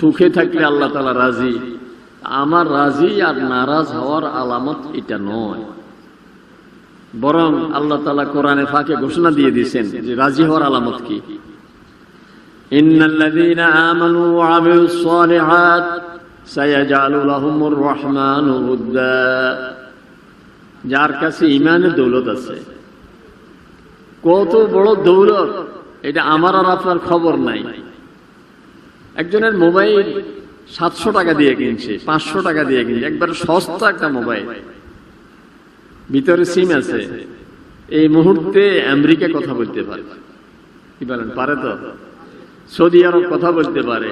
সুখে থাকলে আল্লাহ তাআলা রাজি। আমার রাজি আর নারাজ হওয়ার আলামত এটা নয়, বরং আল্লাহ তাআলা কোরআনে ফাঁকে ঘোষণা দিয়ে দিয়েছেন যে রাজি হওয়ার আলামত কি। ইন্নাল্লাযীনা আমানু ওয়া আমিলুস সালিহাত সায়াজআলু লাহুমুর রাহমানু উদ্দা। যার কাছে ঈমানের দৌলত আছে, কত বড় দৌলত এটা আমার আর আপনার খবর নাই। একজনের মোবাইল 700 টাকা দিয়ে কিনছে, 500 টাকা দিয়ে কিনছে, একবার সস্তা একটা মোবাইল, ভিতরে সিম আছে। এই মুহূর্তে আমেরিকা কথা বলতে পারে, কি বলেন, পারে তো? সৌদি আরব কথা বলতে পারে,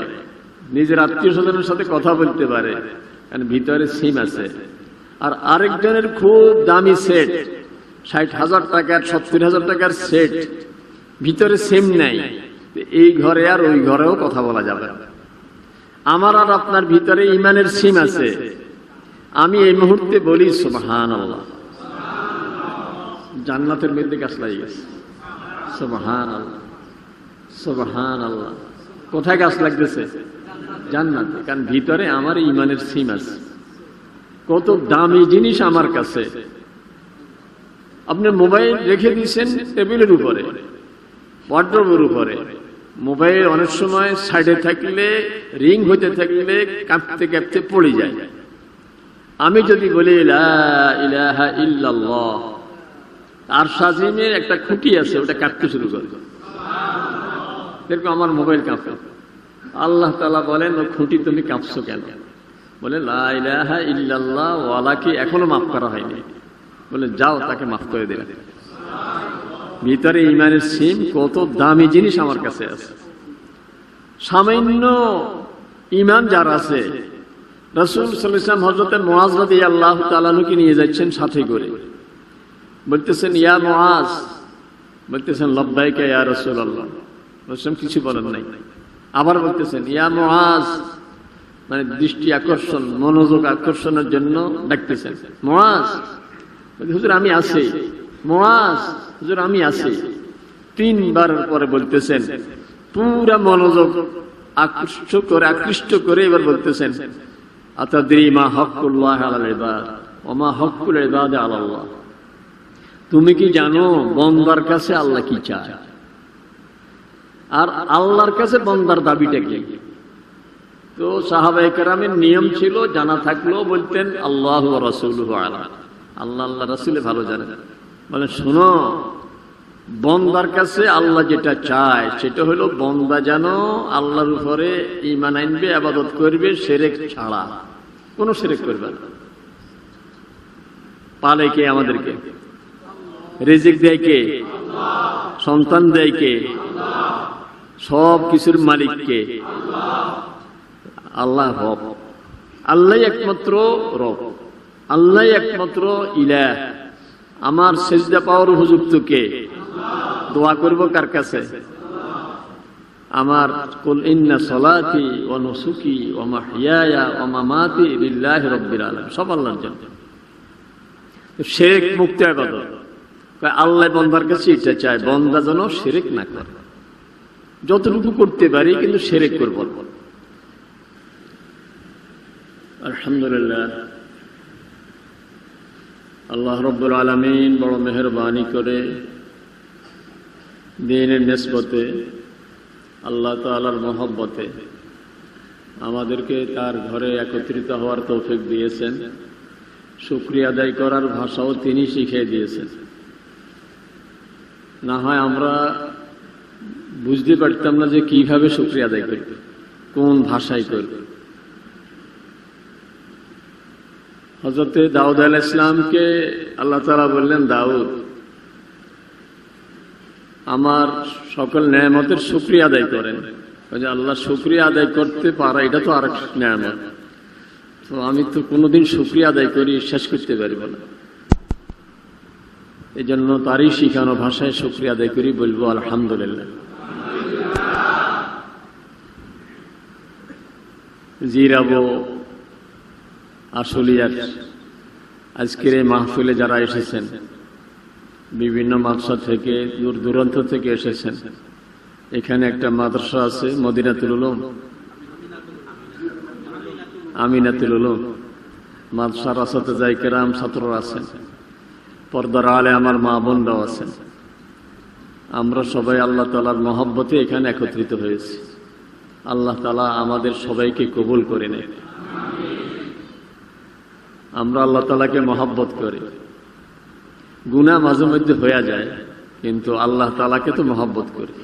নিজের আত্মীয় স্বজনের সাথে কথা বলতে পারে, কারণ ভিতরে সিম আছে। আর আরেকজনের খুব দামি সেট, 60,000 টাকার 70,000 টাকার সেট, ভিতরে সিম নাই। এই ঘরে আর ওই ঘরেও কথা বলা যাবে। আমার আর আপনার ভিতরে ঈমানের সিম আছে। আমি এই মুহূর্তে বলি সুবহানাল্লাহ, জান্নাতের মধ্যে গাছ লাগিয়ে গেছে। সুবহানাল্লাহ, সুবহানাল্লাহ। কোথায় গাছ লাগতেছে? জান্নাতে, কারণ ভিতরে আমার ঈমানের সিম আছে। কত দামি জিনিস আমার কাছে। আপনি মোবাইল রেখে দিয়েছেন টেবিলের উপরে, ওয়ার্ড্রোবের উপরে। মোবাইল অনেক সময় সাইডে থাকলে, রিং হইতে থাকলে কাঁপতে কাঁপতে পড়ে যায়। আমি যদি বলি লা ইলাহা ইল্লাল্লাহ, আর সাজিমের একটা খুঁটি আছে, ওটা কাঁপতে শুরু করে, এরকম আমার মোবাইল কাঁপে। আল্লাহ তাআলা বলেন, ও খুঁটি তুমি কাঁপছো কেন? বলে লা ইলাহা ইল্লাল্লাহ ওয়ালাকে এখনো মাফ করা হয়নি। বলে যাও, তাকে মাফ করে দিলে। ভিতরে ঈমানের সিম, কত দামি জিনিস আমার কাছে আছে। সামান্য ঈমান যার আছে, রাসূল সাল্লাল্লাহু আলাইহি ওয়াসাল্লাম হযরত মুআজ রাদিয়াল্লাহু তাআলা আনহুকে নিয়ে যাচ্ছেন সাথে করে, বলতেছেন ইয়া মুআজ, বলতেছেন লব্বাইকা ইয়া রাসূলুল্লাহ। রাসূল কিছু বলেন নাই। আবার বলতেছেন ইয়া মুআজ, মানে দৃষ্টি আকর্ষণ, মনোযোগ আকর্ষণের জন্য ডাকতেছেন, মুআজ। হুজুর আমি আছি, মুআজ, হুজুর আমি আছি। 3 বার পরে বলতেছেন, পুরা মনোযোগ আকৃষ্ট করে এবার বলতেছেন, আতাদরি মা হক্কুল্লাহ আলাল ইবাদ ওয়া মা হক্কুল ইবাদ আলাল্লাহ। তুমি কি জানো বান্দার কাছে আল্লাহ কি চায়, আর আল্লাহর কাছে বান্দার দাবিটা কি? তো সাহাবায়ে কেরামের নিয়ম ছিল, জানা থাকলেও বলতেন আল্লাহু ওয়া রাসূলুহু আলাম, আল্লাহ আল্লাহ রাসূলে ভালো জানেন। বলে শোনো, বান্দার কাছে আল্লাহ যেটা চায় সেটা হলো বান্দা যেন আল্লাহর উপরে ঈমান আনবে, ইবাদত করবে, শিরক ছাড়া, কোনো শিরক করবে না। পালে কে আমাদেরকে? রিজিক দেয় কে? সন্তান দেয় কে? সব কিছুর মালিক কে? আল্লাহ রব। আল্লাহ একমাত্র রব, আল্লাহ একমাত্র ইলাহ। আমার সিজদা পাওয়ার উপযুক্ত কে? দোয়া করব কার কাছে? আমার কুল ইন্না সলাতি ওয়া নুসুকি ওয়া মাহইয়ায়া ওয়া মামাতি লিল্লাহি রাব্বিল আলামিন, সব আল্লাহর জন্য। শিরক মুক্ত ইবাদত। আল্লাহ বান্দার কাছে এটা চায়, বান্দা যেন শিরক না করে। যতটুকু করতে পারি, কিন্তু শিরক করব না। আলহামদুলিল্লাহ, আল্লাহ রাব্বুল আলামিন বড় মেহেরবানি করে দ্বীনের নিসবতে, আল্লাহ তাআলার মহব্বতে আমাদেরকে তার ঘরে একত্রিত হওয়ার তৌফিক দিয়েছেন। শুকরিয়া আদায় করার ভাষাও তিনি শিখিয়ে দিয়েছেন। না হয় আমরা বুঝতে পারতাম না যে কিভাবে শুকরিয়া আদায় করব, কোন ভাষায় করব। হযরত দাউদ আলাইহিস সালামকে আল্লাহ তাআলা বললেন, দাউদ আমার সকল নেয়ামতের শুকরিয়া আদায় করেন। আল্লাহ শুকরিয়া আদায় করতে পারা, এটা তো আরেক নেয়ামত। তো আমি তো কোনোদিন শুকরিয়া আদায় করি শেষ করতে পারবো না। এই জন্য তারই শিখানো ভাষায় শুকরিয়া আদায় করি, বলবো আলহামদুলিল্লাহ। জিরাবো আশুলিয়ার আজকের এই মাহফিলে যারা এসেছেন, বিভিন্ন মাদ্রাসা থেকে, দূর দূরান্ত থেকে এসেছেন। এখানে একটা মাদ্রাসা আছে, মদিনাতুল উলুম, আমিনাতুল উলুম, মাদ্রাসার আসাতিজা কিরাম, ছাত্ররা আছেন, পর্দার আলে আমার মা বোনরাও আছেন। আমরা সবাই আল্লাহ তাআলার মহব্বতে এখানে একত্রিত হয়েছি। আল্লাহ তাআলা আমাদের সবাইকে কবুল করে নেয়। আমরা আল্লাহ তাআলাকে মহব্বত করি। গুনাহ মাঝে মধ্যে হয়ে যায়, কিন্তু আল্লাহ তাআলাকে তো মহব্বত করি।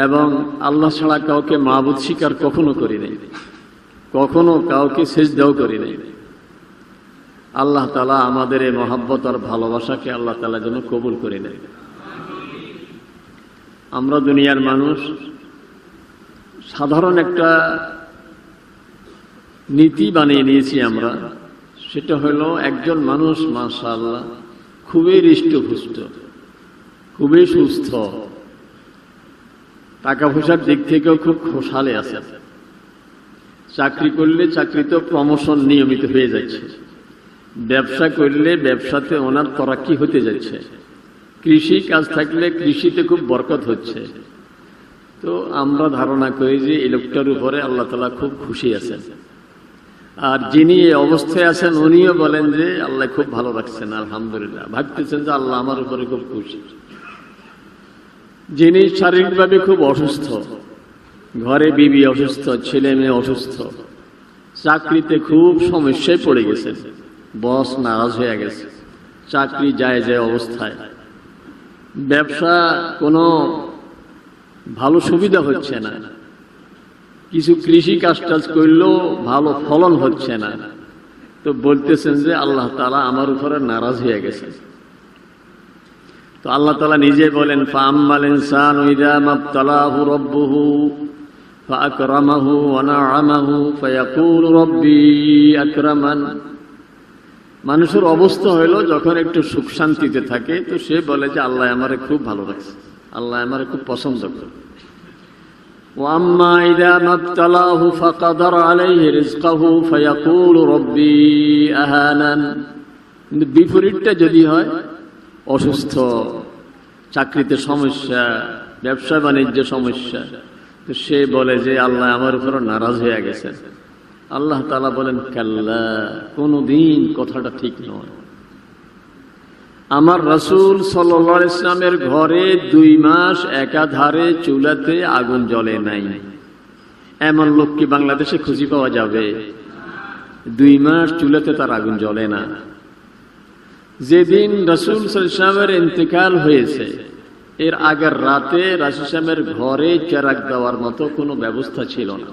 এবং আল্লাহ ছাড়া কাউকে মাবুদ স্বীকার কখনো করি নাই, কখনো কাউকে সিজদাও করি নাই। আল্লাহ তাআলা আমাদের এই মহব্বত আর ভালোবাসাকে আল্লাহ তাআলা যেন কবুল করে নেয়। আমরা দুনিয়ার মানুষ সাধারণ একটা নীতি বানিয়ে নিয়েছি আমরা, সেটা হলো একজন মানুষ মাশাআল্লাহ খুবই হৃষ্টপুষ্ট, খুবই সুস্থ, টাকা পয়সার দিক থেকেও খুব খোশহালে আছে, চাকরি করলে চাকরিতে প্রমোশন নিয়মিত হয়ে যাচ্ছে, ব্যবসা করলে ব্যবসাতে ওনার তরাক্কি হতে যাচ্ছে, কৃষি কাজ থাকলে কৃষিতে খুব বরকত হচ্ছে। তো আমরা ধারণা করি যে এই লোকটার উপরে আল্লাহ তাআলা খুব খুশি আছেন। আর যিনি এই অবস্থায় আছেন উনিও বলেন যে আল্লাহ খুব ভালো রাখছেন, আলহামদুলিল্লাহ, ভাবতেছেন যে আল্লাহ আমার উপরে খুব খুশি। যিনি শারীরিকভাবে খুব অসুস্থ, ঘরে বিবি অসুস্থ, ছেলে মেয়ে অসুস্থ, চাকরিতে খুব সমস্যায় পড়ে গেছেন, বস নারাজ হয়ে গেছে, চাকরি যায় অবস্থায়, ব্যবসা কোনো ভালো সুবিধা হচ্ছে না, কিছু কৃষি কাজ টাজ করলেও ভালো ফলন হচ্ছে না, তো বলতেছেন যে আল্লাহ তাআলা আমার উপরে নারাজ হয়ে গেছে। তো আল্লাহ তাআলা নিজে বলেন, ফাআম্মাল ইনসানু ইযা মাবতালাহু রাব্বুহু ফাআকরামাহু ওয়া না'আমাহু ফায়াকুলু রাব্বি আকরামান। মানুষের অবস্থা হলো যখন একটু সুখ শান্তিতে থাকে তো সে বলে যে আল্লাহ আমারে খুব ভালো রাখছে, আল্লাহ আমারে খুব পছন্দ করে। ওয়া আম্মা ইযা মাবতালাহু ফাকাদারা আলাইহি রিজকাহু ফায়াকুলু রাব্বি আহানান। কিন্তু বিপরীতটা যদি হয়, অসুস্থ, চাকরিতে সমস্যা, ব্যবসা বাণিজ্যে সমস্যা, তো সে বলে যে আল্লাহ আমার উপর নারাজ হয়ে গেছেন। আল্লাহ তাআলা বলেন, কাল্লা, কোনদিন কথাটা ঠিক নয়। আমার রাসূল সাল্লাল্লাহু আলাইহি ওয়াসাল্লামের ঘরে 2 মাস একাধারে চুলাতে আগুন জ্বলে নাই, এমন লোক কি বাংলাদেশে খুঁজে পাওয়া যাবে? 2 মাস চুলাতে তার আগুন জ্বলে না। যেদিন রাসূল সাল্লাল্লাহু আলাইহি ওয়াসাল্লামের ইন্তেকাল হয়েছে এর আগের রাতে রাসূল সাল্লামের ঘরে চেরাগ দেওয়ার মতো কোনো ব্যবস্থা ছিল না।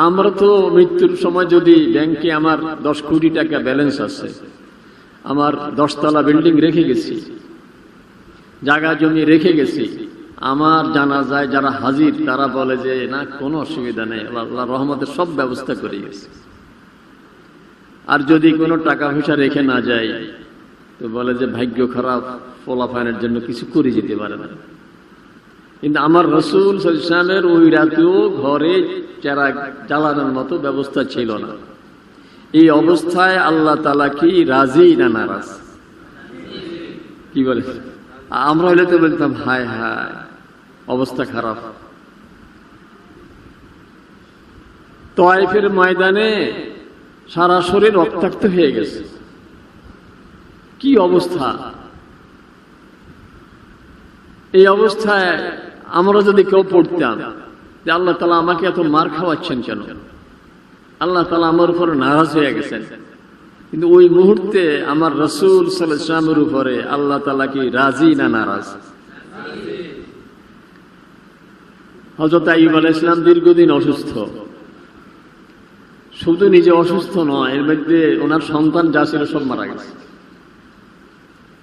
আমরা তো মৃত্যুর সময় যদি ব্যাংকে আমার 10 কোটি টাকা ব্যালেন্স আছে, আমার 10 তলা বিল্ডিং রেখে গেছি, জায়গা জমি রেখে গেছি, আমার জানাজায় যারা হাজির তারা বলে যে না, কোনো অসুবিধা নেই, আল্লাহ রহমতের সব ব্যবস্থা করে গেছে। আর যদি কোনো টাকা পয়সা রেখে না যায় তো বলে যে ভাগ্য খারাপ, ফলাফানের জন্য কিছু করে যেতে পারে না। কিন্তু আমার রাসূল সাল্লাল্লাহু আলাইহি ওয়াসাল্লামের ওই রাতেও ঘরে চেরাগ জ্বালানোর মতো ব্যবস্থা ছিল না। এই অবস্থায় আল্লাহ তাআলা কি রাজি না নারাজ? কি বলে? আমরা হলে তো বলতাম হায় হায়, অবস্থা খারাপ। তায়েফের ময়দানে সারা শরীর রক্তাক্ত হয়ে গেছে, কি অবস্থা! এই অবস্থায় আমরা যদি কেউ পড়তাম যে আল্লাহ তাআলা আমাকে এত মার খাওয়াচ্ছেন কেন, আল্লাহ তাআলা আমার উপর নারাজ হয়ে গেছেন, কিন্তু ওই মুহূর্তে আমার রাসূল সাল্লাল্লাহু আলাইহি ওয়াসাল্লামের উপরে আল্লাহ তাআলা কি রাজি না নারাজ? হযরত আইয়ুব আলাইহিস সালাম দীর্ঘদিন অসুস্থ, শুধু নিজে অসুস্থ নয়, এর মধ্যে ওনার সন্তান যা ছিল সব মারা গেছে,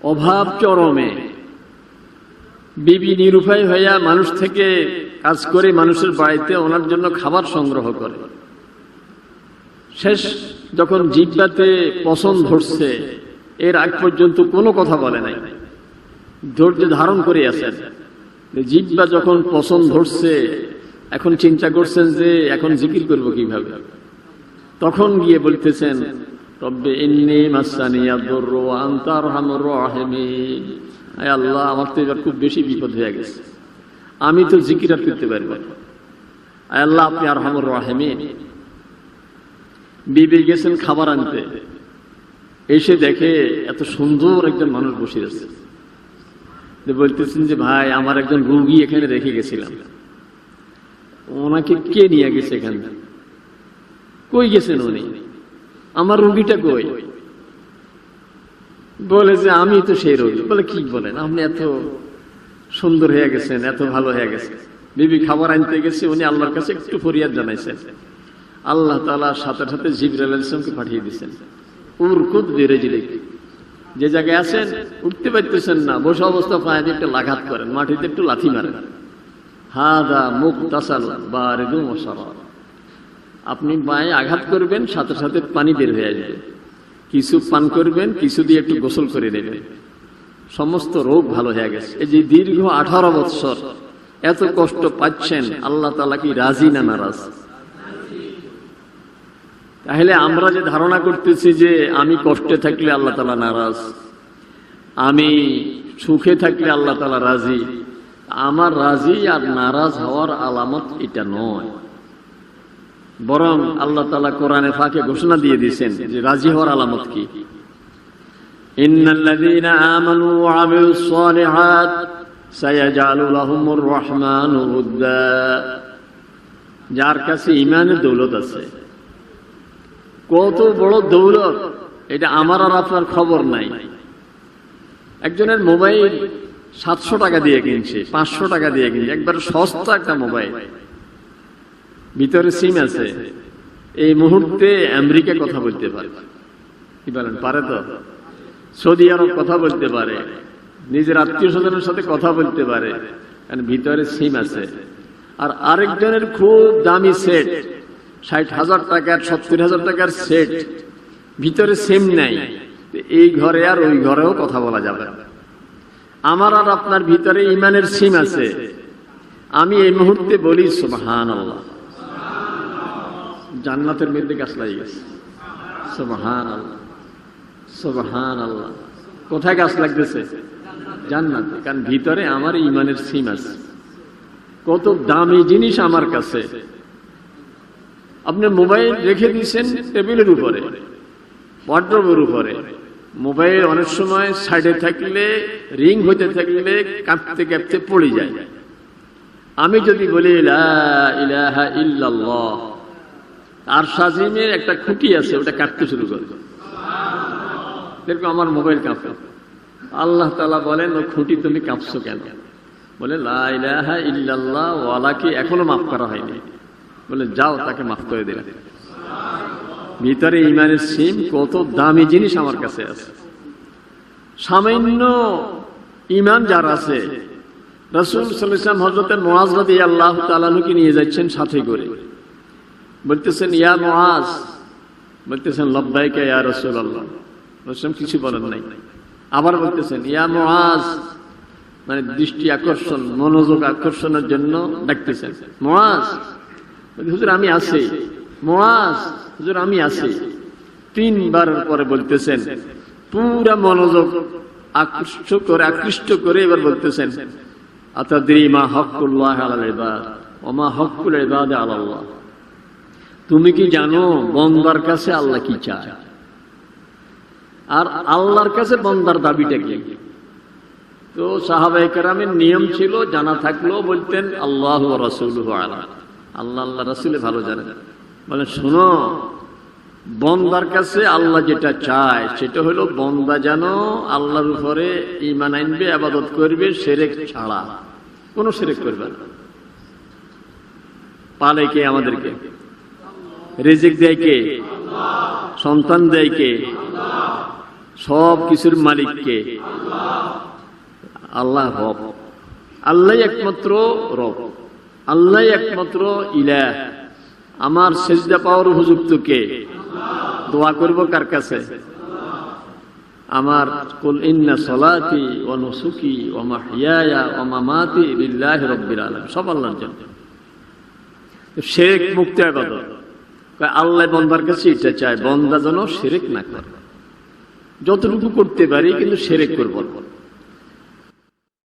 অভাব চরমে, বিবি নিরুপায় হইয়া মানুষ থেকে কাজ করে মানুষের বাড়িতে ওনার জন্য খাবার সংগ্রহ করে। শেষ যখন জিহ্বাতে পছন ধরছে, এর আগ পর্যন্ত কোনো কথা বলে নাই, ধৈর্য ধারণ করে আছেন। জিহ্বা যখন পছন ধরছে, এখন চিন্তা করছেন যে এখন জিকির করব কিভাবে, তখন গিয়ে বলতেছেন, রব্বি ইন্নী মাসানিয়াদ দুররু ওয়া আনতা আরহামুর রাহিমিন। আয় আল্লাহ, আমার তো এবার খুব বেশি বিপদ হয়ে গেছে, আমি তো জিকির আর করতে পারবো না। আয় আল্লাহ আপনি আরহামুর রাহিমিন। বিবি গেছেন খাবার আনতে, এসে দেখে এত সুন্দর একজন মানুষ বসে আছে। বলতেছেন যে ভাই আমার একজন রোগী এখানে রেখে গেছিলাম, ওনাকে কে নিয়ে গেছে এখানে? কই গেছেন উনি? আমার রোগীটা কই? বলে যে আমি তো সেই রোগী। বলে কি বলেন, আপনি এত সুন্দর হয়ে গেছেন, এত ভালো হয়ে গেছে। বিবি খাবার আনতে গেছে, উনি আল্লাহর কাছে একটু ফরিয়াদ জানাইছেন, আল্লাহ তাআলা সাথে সাথে জিবরাইল আলাইহিস সালামকে পাঠিয়ে দিয়েছেন। উরকুদ বিরিজলিক, যে জায়গায় আছেন উঠতে পারতেছেন না, বসে অবস্থা পায়ে দিয়ে একটু লাঘাত করেন, মাটিতে একটু লাথি মারেন। হাদা মুগতাসালুন বারিদুন ওয়া শারাব, আপনি পায়ে আঘাত করবেন, সাথে সাথে পানি বের হয়ে যাবে। কিছু পান করবেন, কিছু দিয়ে একটু গোসল করে নেবেন, সমস্ত রোগ ভালো হয়ে গেছে। এই যে দীর্ঘ 18 বৎসর এত কষ্ট পাচ্ছেন, আল্লাহ তাআলা কি রাজি না নারাজ? তাহলে আমরা যে ধারণা করতেছি যে আমি কষ্টে থাকলে আল্লাহ তাআলা নারাজ, আমি সুখে থাকলে আল্লাহ তাআলা রাজি, আমার রাজি আর নারাজ হওয়ার আলামত এটা নয়। বরং আল্লাহ তাআলা কোরআনে ফাঁকে ঘোষণা দিয়ে দিয়েছেন যে রাজি হওয়ার আলামত কি। ইন্নাল্লাযীনা আমানু ওয়া আমিলুস সালিহাত সায়াজআলু লাহুমুর রাহমানু উদ্দা, যার কাছে ঈমানের দৌলত আছে। কত বড় দৌলত, এটা আমার আর আপনার খবর নাই। একজনের মোবাইল 700 টাকা দিয়ে কিনছে, 500 টাকা দিয়ে কিনছে, একবার সস্তা একটা মোবাইল, ভিতরে সিম আছে। এই মুহূর্তে আমেরিকা কথা বলতে পারে, কি বলেন, পারে তো? সৌদি আরব কথা বলতে পারে, নিজের আত্মীয় স্বজনের সাথে কথা বলতে পারে, কারণ ভিতরে সিম আছে। আর আরেকজনের খুব দামি সেট, 60,000 টাকার 70,000 টাকার সেট, ভিতরে সিম নাই। এই ঘরে আর ওই ঘরেও কথা বলা যাবে। আমার আর আপনার ভিতরে ঈমানের সিম আছে। আমি এই মুহূর্তে বলি সুবহানাল্লাহ, জান্নাতের মধ্যে গাছ লাগিয়ে গেছে। সুবহানাল্লাহ, সুবহানাল্লাহ। কোথায় গাছ লাগতেছে? জান্নাতে, কারণ ভিতরে আমার ঈমানের সিম আছে। কত দামি জিনিস আমার কাছে। আপনি মোবাইল রেখে দিয়েছেন টেবিলের উপরে, ওয়ার্ড্রোবের উপরে। মোবাইল অনেক সময় সাইডে থাকলে, রিং হইতে থাকলে কাঁপতে কাঁপতে পড়ে যায়। আমি যদি বলি লা ইলাহা ইল্লাল্লাহ, আর সাজিমের একটা খুঁটি আছে, ওটা কাঁপতে শুরু করে, দেখো আমার মোবাইল কাঁপে। আল্লাহ তাআলা বলেন, ও খুঁটি তুমি কাঁপছো কেন? বলে লা ইলাহা ইল্লাল্লাহ ওয়ালাকে এখনো মাফ করা হয়নি। বলে যাও, তাকে মাফ করে দিলেন। ভিতরে ঈমানের সিম, কত দামি জিনিস আমার কাছে আছে। সামান্য ঈমান যার আছে, রাসূল সাল্লাল্লাহু আলাইহি ওয়াসাল্লাম হযরত মুআজ রাদিয়াল্লাহু তাআলা আনহুকে নিয়ে যাচ্ছেন সাথে করে, বলতেছেন ইয়া মুআজ, বলতেছেন লাব্বাইকা ইয়া রাসূলুল্লাহ। রাসূল কিছু বলেন নাই। আবার বলতেছেন ইয়া মুআজ, মানে দৃষ্টি আকর্ষণ, মনোযোগ আকর্ষণের জন্য ডাকতেছেন, মুআজ। হুজুর আমি আছি, মুআজ, হুজুর আমি আছি। 3 বার পরে বলতেছেন, পুরা মনোযোগ আকৃষ্ট করে এবার বলতেছেন আতাদরি মা হকুল্লাহ আলাল ইবাদ ওয়া মা হকুল ইবাদ আলাল্লাহ। তুমি কি জানো বান্দার কাছে আল্লাহ কি চায়, আর আল্লাহর কাছে বান্দার দাবিটা কি? তো সাহাবায়ে কেরামের নিয়ম ছিল, জানা থাকলেও বলতেন আল্লাহু ওয়া রাসূলুহু আলাম, আল্লাহ আল্লাহ রাসূল ভালো জানেন। বলে শোনো, বান্দার কাছে আল্লাহ যেটা চায় সেটা হলো বান্দা যেন আল্লাহর উপরে ঈমান আনবে, ইবাদত করবে, শিরক ছাড়া, কোনো শিরক করবে না। পালে কে আমাদেরকে? রিজিক দেয় কে? সন্তান দেয় কে? সব কিছুর মালিক কে? আল্লাহ রব। আল্লাহ একমাত্র রব, আল্লাহ একমাত্র ইলাহ। আমার সিজদা পাওয়ার উপযুক্ত কে? দোয়া করব কার কাছে? আমার কুল ইন্না সলাতি ওয়া নুসুকি ওয়া মাহইয়ায়া ওয়া মামাতি লিল্লাহি রাব্বিল আলামিন, সব আল্লাহর জন্য। শিরক মুক্ত ইবাদত। আল্লাহ বান্দার কাছে এটা চায়, বান্দা যেন শিরক না করে। যতটুকু করতে পারি কিন্তু শিরক করব না।